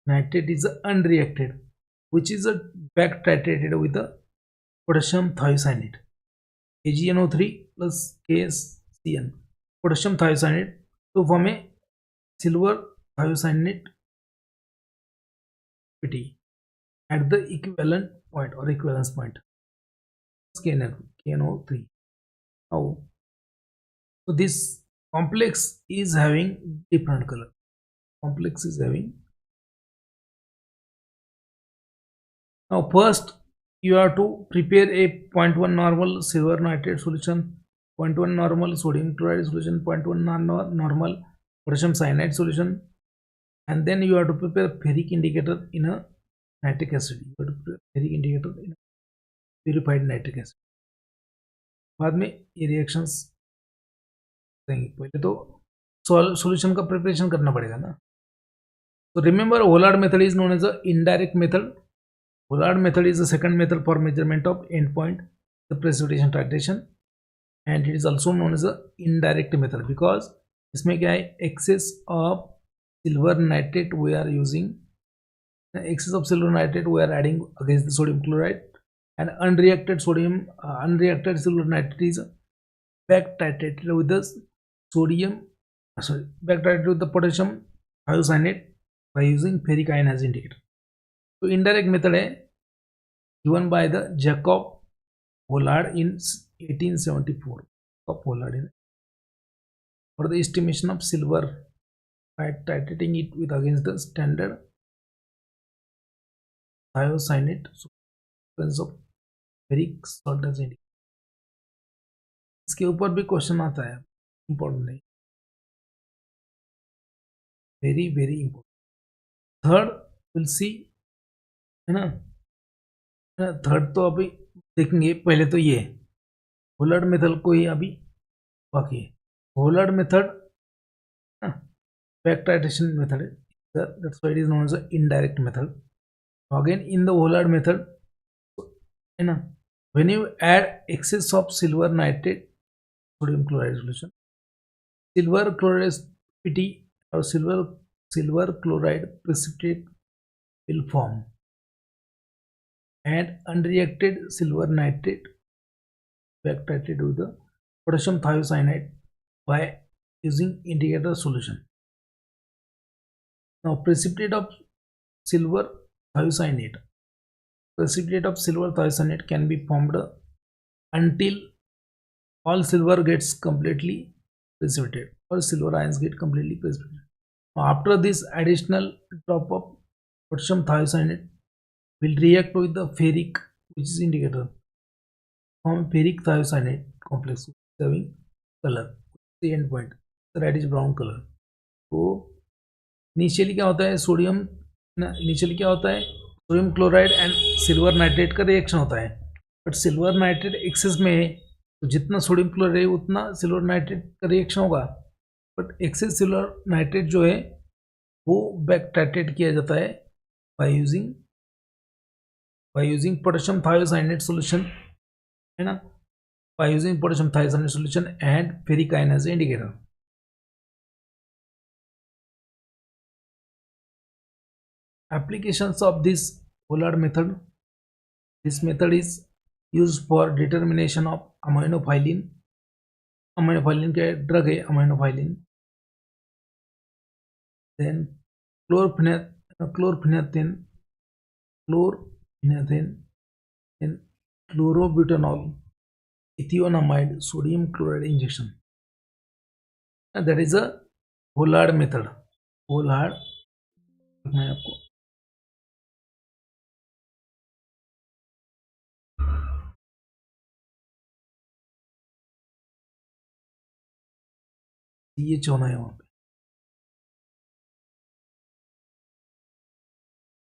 nitrate is unreacted, which is a back titrated with the potassium thiocyanate AgNO3 plus KCN potassium thiocyanate to form a silver thiocyanate at the equivalent point or equivalence point KNO3. Now so this complex is having different color. Complex is having, now first you have to prepare a 0.1 normal silver nitrate solution, 0.1 normal sodium chloride solution, 0.1 normal potassium cyanide solution, and then you have to prepare ferric indicator in a nitric acid. You have to prepare ferric indicator in a purified nitric acid. बाद में ये reactions करेंगे. पहले तो solution का preparation करना पड़ेगा ना. So remember Hollard method is known as a indirect method. Hollard method is the second method for measurement of endpoint the precipitation titration, and it is also known as a indirect method because इसमें क्या है, excess of silver nitrate we are using, excess of silver nitrate we are adding against the sodium chloride, and unreacted silver nitrate is back titrated with the back titrated with the potassium thiocyanate by using ferric ion as indicator. So indirect method है given by the Jacob Pollard in 1874. Pollard in for the estimation of silver by titrating it with against the standard thiocyanate sequence of ferric salt as indicator. इसके ऊपर भी question आता है, important है, very very important. Third will see, है ना, third तो अभी देखेंगे. पहले तो ये पोलर्ड मेथड को ही अभी बाकी है. Pollard method back titration method, that's why it is known as an indirect method. Again in the Pollard method, you know, when you add excess of silver nitrate sodium chloride solution, silver chloride precipitate or silver chloride precipitate will form, and unreacted silver nitrate back titrated with the potassium thiocyanate by using indicator solution. Now precipitate of silver thiocyanate can be formed until all silver gets completely precipitated, or silver ions get completely precipitated. Now after this, additional drop of potassium thiocyanate will react with the ferric, which is indicator, form ferric thiocyanate complex having color, the end point, the reddish brown color. तो initially क्या होता है, sodium chloride and silver nitrate का reaction होता है, but silver nitrate access में है, तो जितना सोडियम क्लोराइड उतना सिल्वर नाइट्रेट का रिएक्शन होगा, बट एक्सेस सिल्वर नाइट्रेट जो है वो बैक टाइट्रेट किया जाता है by using potassium thiocyanate solution, है ना, by using potassium thiocyanate solution and ferric ion as indicator. Applications of this Pollard method. This method is used for determination of aminophylline. Aminophylline का drug है aminophylline. Then chlorphenethane, then chlorobutanol, ethionamide, sodium chloride injection. And that is a Pollard method. Pollard, मैं आपको ये होना है वहाँ पे.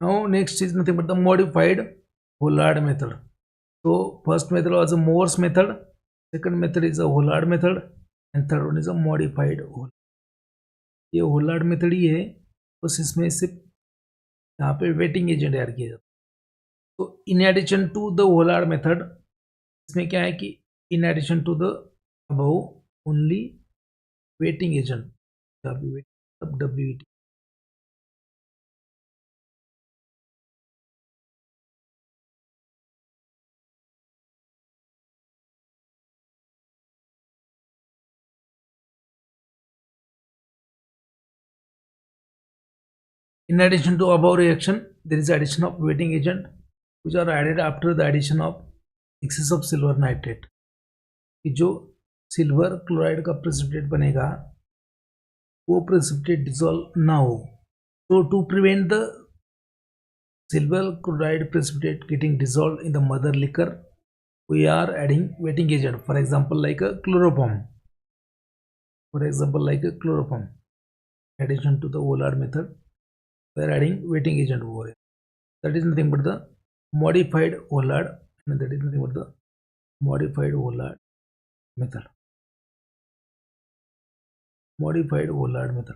Now next is nothing but the modified Pollard method. So first method was a Morse method, second method is a Pollard method, and third one is a modified Pollard. ये Pollard method ही है, बस इसमें सिर्फ यहाँ पे waiting agent add किया जाता है. तो in addition to the Pollard method, इसमें क्या है कि in addition to the above only wetting agent WET. In addition to above reaction, there is addition of wetting agent which are added after the addition of excess of silver nitrate. कि जो silver chloride का precipitate बनेगा वो precipitate dissolve ना हो. So to prevent the silver chloride precipitate getting dissolved in the mother liquor, we are adding wetting agent. For example, like a chloroform. Addition to the Pollard method, we are adding wetting agent over here. That is nothing but the modified Pollard, and that is nothing but the modified Pollard method. Modified Pollard method.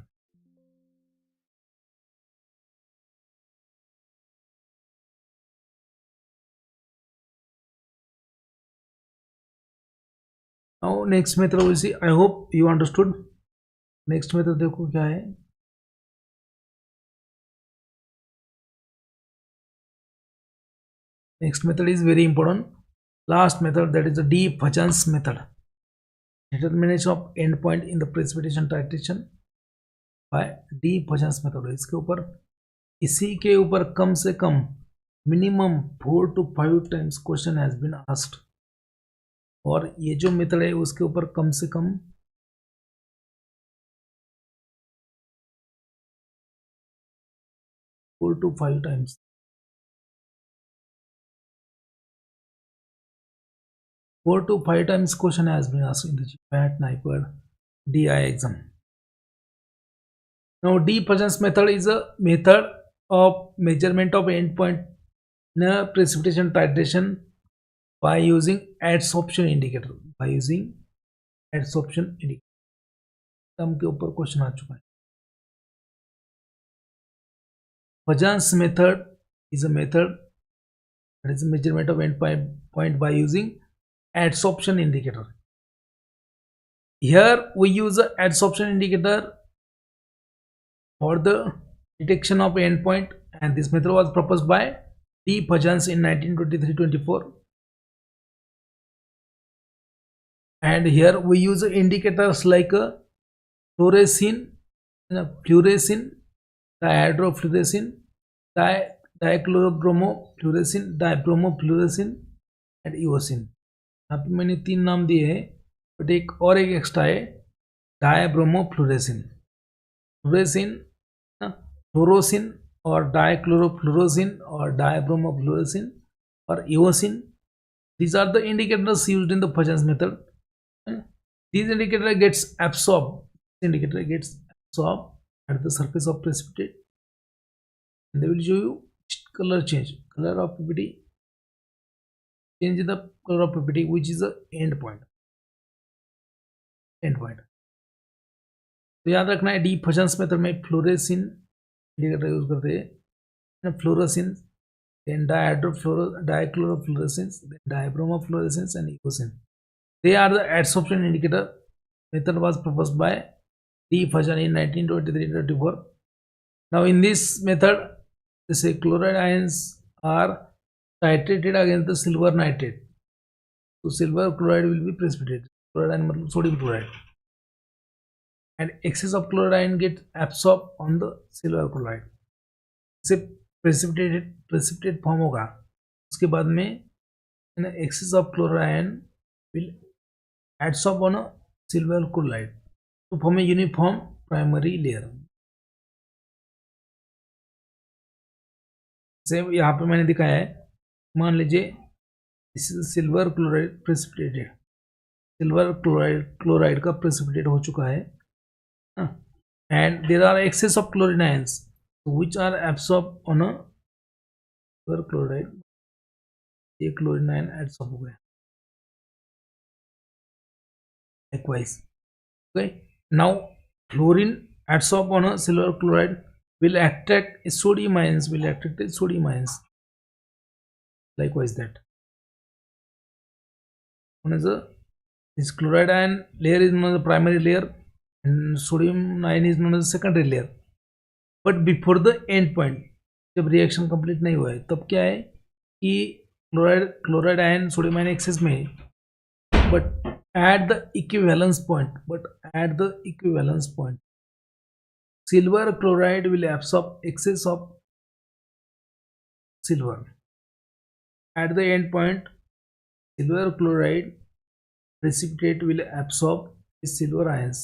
Now next method we see. I hope you understood. Next method देखो क्या है. Next method is very important. Last method, that is the de-Fajans method. Determination of endpoint in the precipitation titration by de-Fajans method. इसके ऊपर इसी के ऊपर कम से कम minimum 4 to 5 times question has been asked. और ये जो मेथड है उसके ऊपर कम से कम 4 to 5 times. Four to five times question has been asked in the GPAT Niper DI exam. Now, de-Fajans method is a method of measurement of endpoint in a precipitation titration by using adsorption indicator. By using adsorption indicator. Term के ऊपर question आ चुका है. Fajans method is a method that is a measurement of endpoint by using adsorption indicator. Here we use the adsorption indicator for the detection of endpoint, and this method was proposed by de-Fajans in 1923-24. And here we use indicators like fluorescein, dihydrofluorescein, dichlorobromofluorescein, dibromofluorescein and eosine. यहाँ पे मैंने 3 नाम दिए हैं, but एक extra है डायब्रोमोफ्लोरेसिन. फ्लोरेसिन, fluorescein और डाइक्लोरोफ्लोरोसिन और डायब्रोमोफ्लोरेसिन और eosine. These are the indicators used in the Fajans method. These indicator gets absorbed. Indicator gets absorbed at the surface of precipitate, and they will show you color change, color of PPT. Change the color of PPT, which is the endpoint. तो याद रखना है de-Fajans method में फ्लोरेसिन indicator use करते हैं, fluorescein, then dichlorofluorescence, then dibromofluorescence and eosine. They are the adsorption indicator. Method was proposed by de-Fajan in 1923-24. Now in this method, they say chloride ions are titrated against the silver nitrate. So silver chloride will be precipitated. Chloride ion मतलब sodium chloride. And excess of chloride ion gets absorbed on the silver chloride. से precipitate form होगा. उसके बाद में excess of chloride ion will adsorb on a silver chloride to form a uniform primary layer. से यहाँ पे मैंने दिखाया है, मान लीजिए this is silver chloride precipitated, silver chloride का प्रेसिपिटेट हो चुका है, and there are excess of chlorine ions which are absorb on a silver chloride. ये क्लोरीन आयन एब्सॉर्ब हो गया. Likewise, okay, now fluorine adsorb on a silver chloride will attract sodium ions, likewise that one is this chloride ion layer is known as the primary layer and sodium ion is known as the secondary layer. But before the end point, जब reaction complete नहीं हुआ है तब क्या है कि chloride ion sodium ion excess में है, but at the equivalence point silver chloride will absorb excess of silver. At the end point, silver chloride precipitate will absorb silver ions,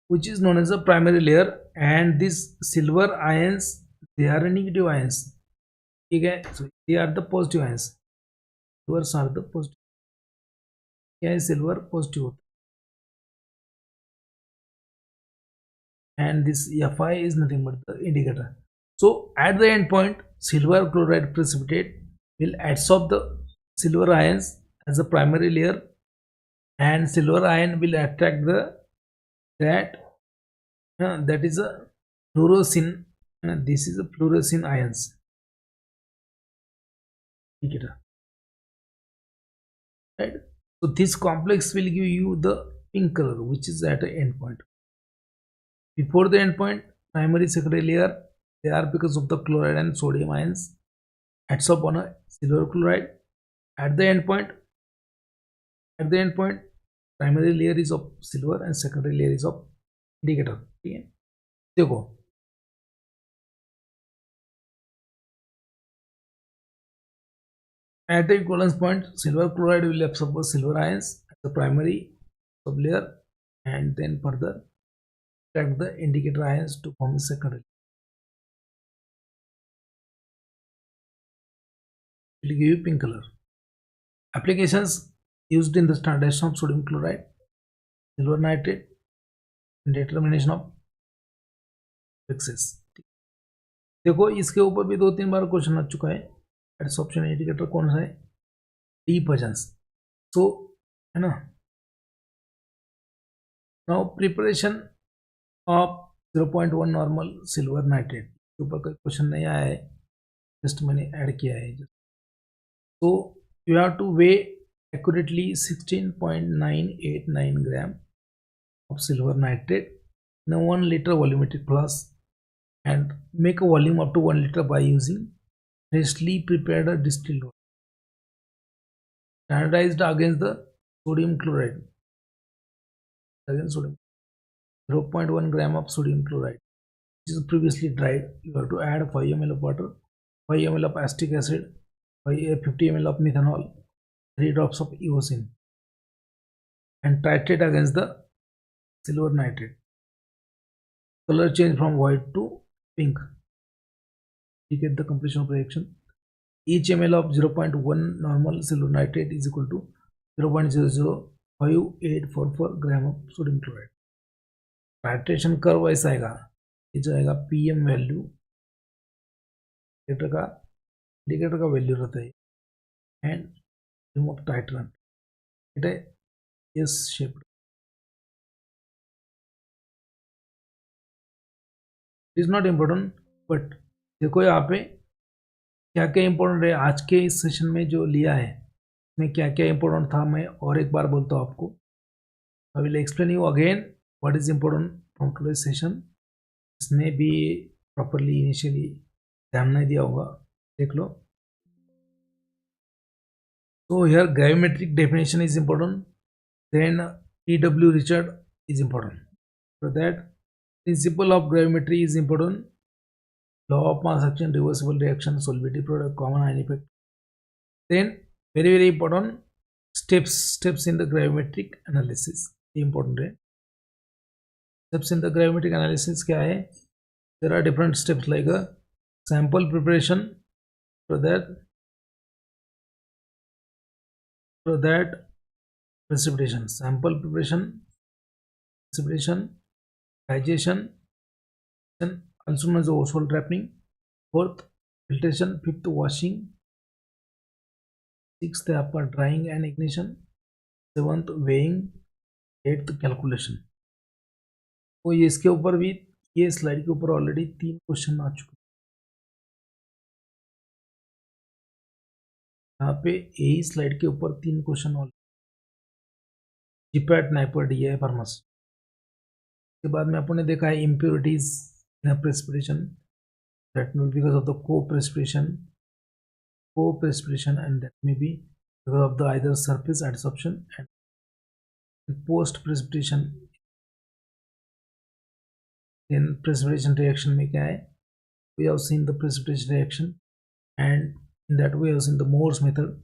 which is known as the primary layer, and these silver ions, they are negative ions. Okay, so they are the positive ions. Silvers are the positive. Yeah, silver positive, and this Fi is nothing but the indicator. So at the end point, silver chloride precipitate will adsorb the silver ions as a primary layer, and silver ion will attract that is a fluorescein, and this is a fluorescein ions. indicator, right? So this complex will give you the pink color, which is at the endpoint. Before the endpoint, primary secondary layer, they are because of the chloride and sodium ions adds up on a silver chloride. At the endpoint, primary layer is of silver and secondary layer is of indicator. ठीक है, देखो at the equivalence point, silver chloride will absorb the silver ions at the primary sublayer and then further attract the indicator ions to form a secondary. It will give you pink color. Applications used in the standardization of sodium chloride, silver nitrate, and determination of success. देखो इसके ऊपर भी 2-3 बार question आ चुका है. Adsorption indicator कौन सा है? डिफजन्स. सो है ना. Now preparation of 0.1 normal silver nitrate के ऊपर कोई क्वेश्चन नहीं आया है, जस्ट मैंने ऐड किया है. So you have to weigh accurately 16.989 gram of silver nitrate in a 1 liter volumetric flask and make a volume up to 1 liter by using freshly prepared distilled water standardized against the sodium chloride. Against sodium, 0.1 gram of sodium chloride, which is previously dried. You have to add 5 ml of water, 5 ml of acetic acid, 50 ml of methanol, 3 drops of eosin, and titrate against the silver nitrate. Color change from white to pink. You get the completion of reaction. Each ml of 0.1 normal silver nitrate is equal to 0.005844 gram of sodium chloride. Titration curve ऐसा आएगा, ये जो आएगा PM value indicator का value रहता है and remove titrant. It है S shaped. It is not important, but देखो यहाँ पे क्या क्या इम्पोर्टेंट है आज के इस सेशन में जो लिया है, इसमें क्या क्या इम्पोर्टेंट था. मैं और एक बार बोलता हूँ आपको. I will explain you again what is important from today session. इसने भी प्रॉपरली इनिशियली ध्यान नहीं दिया होगा, देख लो. So here gravimetric definition is important, then T.W. Richard is important. For that, principle of gravimetry is important, law of mass action, reversible reaction, solubility product, common ion effect. Then very important, steps in the gravimetric analysis. Important है. Steps in the gravimetric analysis क्या है? There are different steps like a sample preparation. For that precipitation, sample preparation, precipitation, digestion, and also known as oswald trapping. Fourth, filtration. Fifth, washing. Sixth है आपका drying and ignition. Seventh, weighing. Eighth, calculation. तो ये इसके ऊपर भी, ये slide के ऊपर ऑलरेडी 3 क्वेश्चन आ चुके हैं. यहाँ पे यही स्लाइड के ऊपर 3 क्वेश्चन और GPAT Niper DI Pharmacist. के बाद में अपन ने देखा है impurities in a precipitation that may be because of the co-precipitation and that may be because of the either surface adsorption and post precipitation. Then precipitation reaction में क्या है? We have seen the precipitation reaction, and in that we have seen the Morse method.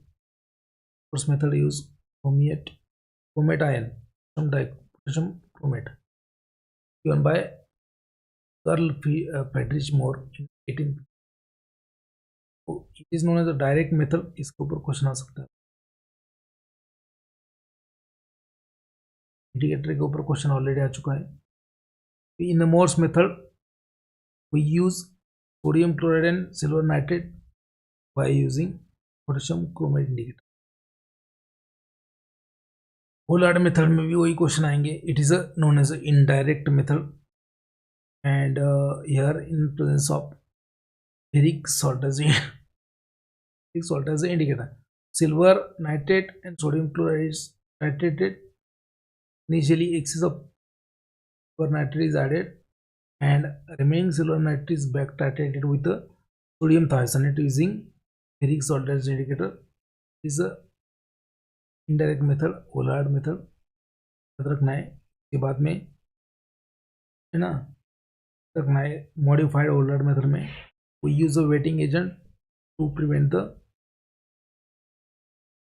Morse method use chromate ion, potassium chromate, given by Carl Friedrich Mohr in 18. So it is known as a direct method. इसके ऊपर question आ सकता है. Indicator के ऊपर question already आ चुका है. In the Morse method, we use sodium chloride and silver nitrate by using potassium chromate indicator. Bullard method में भी वही क्वेश्चन आएंगे. It is known as an indirect method, and here in presence of ferric saltage salt as an indicator. Silver nitrate and sodium chloride is titrated. Initially, excess of silver nitrate is added, and remaining silver nitrate is back titrated with the sodium thiosulfate using ferric salt as an indicator. This is a indirect method, Volhard method रखना है. के बाद में है ना रखना है modified Volhard method में we use a wetting agent to prevent the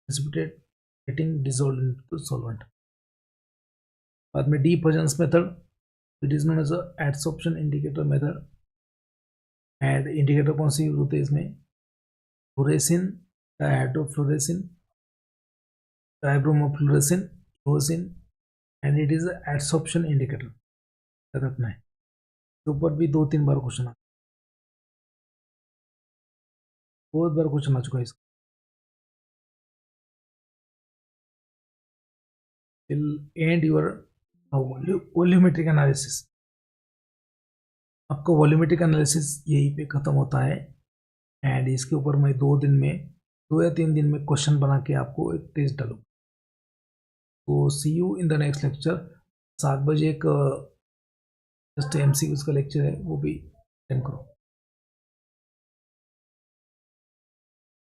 precipitate getting dissolved into the solvent. बाद में defusions method, it is known as a adsorption indicator method. and indicator कौन से यूज होते हैं इसमें? Fluorescein, dihydrofluorescein, tribromofluorescein, eosin, and it is adsorption indicator. याद रखना है. ऊपर भी 2-3 बार क्वेश्चन आ, बहुत बार क्वेश्चन आ चुका है इसका. will end your volumetric analysis. आपका वॉल्यूमेट्रिक एनालिसिस यहीं पे ख़त्म होता है. एंड इसके ऊपर मैं 2 या 3 दिन में क्वेश्चन बना के आपको एक टेस्ट डालूँ. तो see you in the next lecture. 7 बजे एक जस्ट एमसीक्यूज का लेक्चर है, वो भी अटेंड करो.